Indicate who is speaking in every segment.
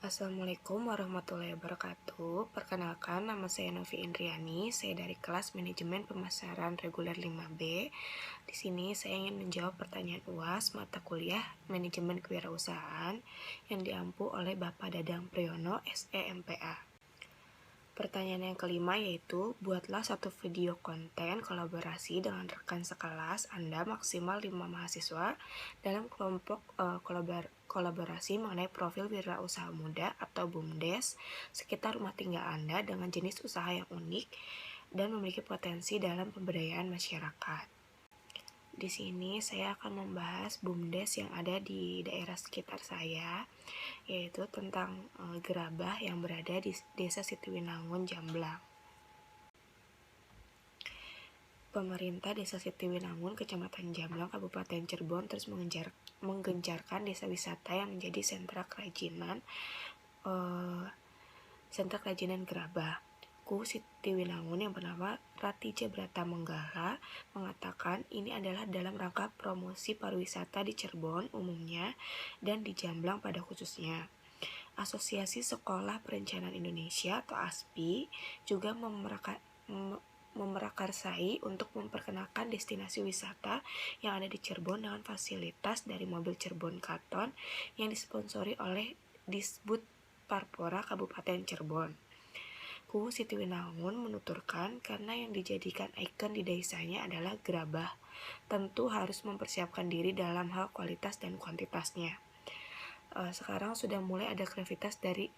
Speaker 1: Assalamualaikum warahmatullahi wabarakatuh. Perkenalkan, nama saya Novi Indriani. Saya dari kelas Manajemen Pemasaran Reguler 5B. Di sini saya ingin menjawab pertanyaan UAS mata kuliah Manajemen Kewirausahaan yang diampu oleh Bapak Dadang Priyono, SE MPA. Pertanyaan yang kelima yaitu, buatlah satu video konten kolaborasi dengan rekan sekelas Anda maksimal 5 mahasiswa dalam kelompok kolaborasi mengenai profil wirausaha muda atau BUMDes sekitar rumah tinggal Anda dengan jenis usaha yang unik dan memiliki potensi dalam pemberdayaan masyarakat. Di sini saya akan membahas BUMDes yang ada di daerah sekitar saya, yaitu tentang gerabah yang berada di Desa Sitiwinangun, Jamblang. Pemerintah Desa Sitiwinangun, Kecamatan Jamblang, Kabupaten Cirebon terus menggencarkan desa wisata yang menjadi sentra kerajinan gerabah. Ku Sitiwinangun yang bernama Ratija Brata Menggala mengatakan ini adalah dalam rangka promosi pariwisata di Cirebon umumnya dan di Jamblang pada khususnya. Asosiasi Sekolah Perencanaan Indonesia atau ASPI juga memerakarsai untuk memperkenalkan destinasi wisata yang ada di Cirebon dengan fasilitas dari mobil Cirebon Katon yang disponsori oleh Disbud Parpora Kabupaten Cirebon. Ku Sitiwinangun menuturkan karena yang dijadikan ikon di desanya adalah gerabah, tentu harus mempersiapkan diri dalam hal kualitas dan kuantitasnya. Sekarang sudah mulai ada kreativitas dari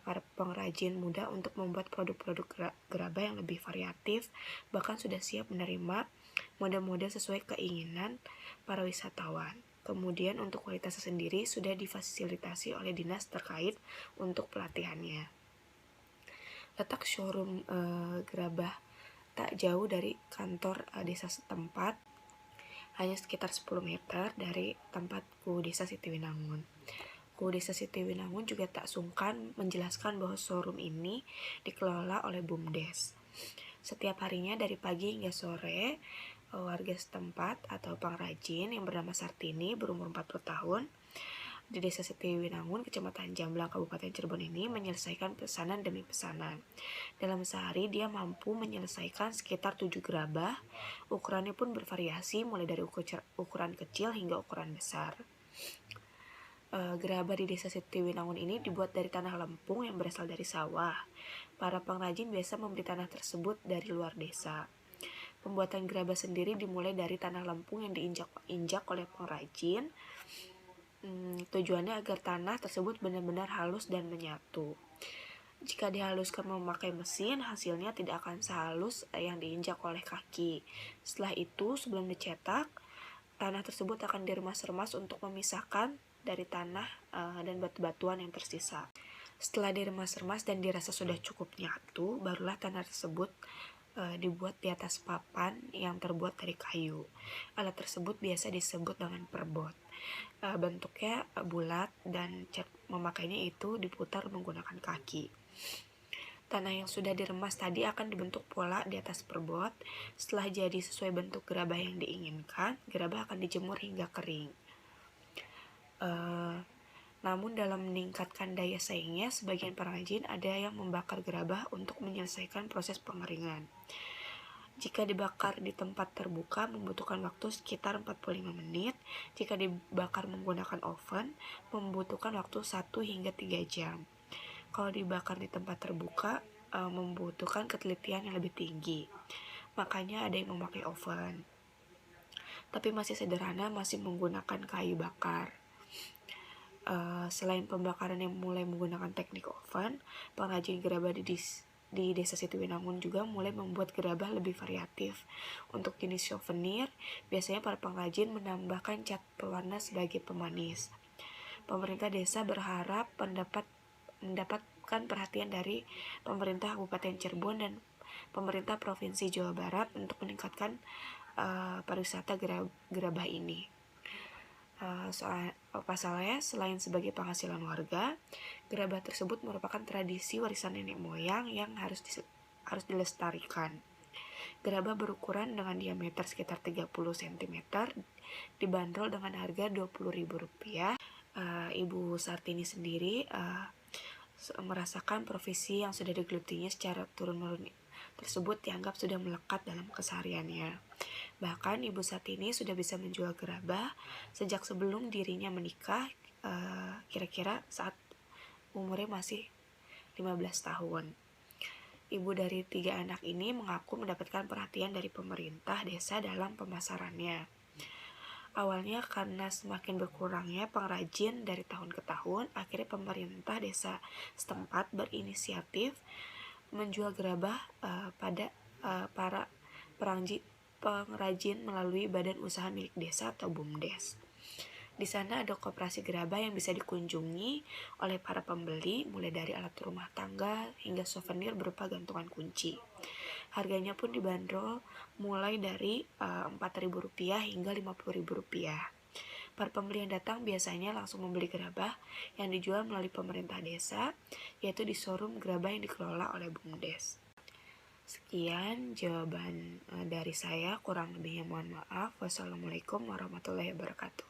Speaker 1: para pengrajin muda untuk membuat produk-produk gerabah yang lebih variatif, bahkan sudah siap menerima model-model sesuai keinginan para wisatawan. Kemudian untuk kualitasnya sendiri sudah difasilitasi oleh dinas terkait untuk pelatihannya. Letak showroom gerabah tak jauh dari kantor desa setempat, hanya sekitar 10 meter dari tempatku Desa Sitiwinangun. Ku Desa Sitiwinangun juga tak sungkan menjelaskan bahwa showroom ini dikelola oleh BUMDes. Setiap harinya dari pagi hingga sore, warga setempat atau pengrajin yang bernama Sartini berumur 40 tahun di Desa Sitiwinangun, Kecamatan Jamblang, Kabupaten Cirebon ini menyelesaikan pesanan demi pesanan. Dalam sehari dia mampu menyelesaikan sekitar 7 gerabah. Ukurannya pun bervariasi mulai dari ukuran kecil hingga ukuran besar. Gerabah di Desa Sitiwinangun ini dibuat dari tanah lempung yang berasal dari sawah. Para pengrajin biasa membeli tanah tersebut dari luar desa. Pembuatan gerabah sendiri dimulai dari tanah lempung yang diinjak oleh pengrajin. Tujuannya agar tanah tersebut benar-benar halus dan menyatu. Jika dihaluskan memakai mesin, hasilnya tidak akan sehalus yang diinjak oleh kaki. Setelah itu, sebelum dicetak, tanah tersebut akan diremas-remas untuk memisahkan dari tanah dan batu-batuan yang tersisa. Setelah diremas-remas dan dirasa sudah cukup nyatu, barulah tanah tersebut dibuat di atas papan yang terbuat dari kayu. Alat tersebut biasa disebut dengan perbot. Bentuknya bulat dan cat memakainya itu diputar menggunakan kaki. Tanah yang sudah diremas tadi akan dibentuk pola di atas perbot. Setelah jadi sesuai bentuk gerabah yang diinginkan, gerabah akan dijemur hingga kering. Namun dalam meningkatkan daya saingnya, sebagian pengrajin ada yang membakar gerabah untuk menyelesaikan proses pengeringan. Jika dibakar di tempat terbuka membutuhkan waktu sekitar 45 menit. Jika dibakar menggunakan oven membutuhkan waktu 1 hingga 3 jam. Kalau dibakar di tempat terbuka membutuhkan ketelitian yang lebih tinggi. Makanya ada yang memakai oven. Tapi masih sederhana, masih menggunakan kayu bakar. Selain pembakaran yang mulai menggunakan teknik oven, pengrajin gerabah di Desa Sitiwinangun juga mulai membuat gerabah lebih variatif. Untuk jenis souvenir, biasanya para pengrajin menambahkan cat pewarna sebagai pemanis. Pemerintah desa berharap mendapatkan perhatian dari pemerintah Kabupaten Cirebon dan pemerintah Provinsi Jawa Barat untuk meningkatkan pariwisata gerabah ini. Pasalnya, selain sebagai penghasilan warga, gerabah tersebut merupakan tradisi warisan nenek moyang yang harus dilestarikan. Gerabah berukuran dengan diameter sekitar 30 cm, dibanderol dengan harga Rp20.000. Ibu Sartini sendiri merasakan profesi yang sudah digelutinya secara turun-menurun tersebut dianggap sudah melekat dalam kesehariannya. Bahkan Ibu Sartini sudah bisa menjual gerabah sejak sebelum dirinya menikah, kira-kira saat umurnya masih 15 tahun. Ibu dari 3 anak ini mengaku mendapatkan perhatian dari pemerintah desa dalam pemasarannya. Awalnya karena semakin berkurangnya pengrajin dari tahun ke tahun, akhirnya pemerintah desa setempat berinisiatif menjual gerabah pada para pengrajin melalui badan usaha milik desa atau BUMDes. Di sana ada koperasi gerabah yang bisa dikunjungi oleh para pembeli, mulai dari alat rumah tangga hingga souvenir berupa gantungan kunci. Harganya pun dibanderol mulai dari Rp4.000 hingga Rp50.000. Para pembeli yang datang biasanya langsung membeli gerabah yang dijual melalui pemerintah desa, yaitu di showroom gerabah yang dikelola oleh BUMDes. Sekian jawaban dari saya, kurang lebihnya mohon maaf. Wassalamualaikum warahmatullahi wabarakatuh.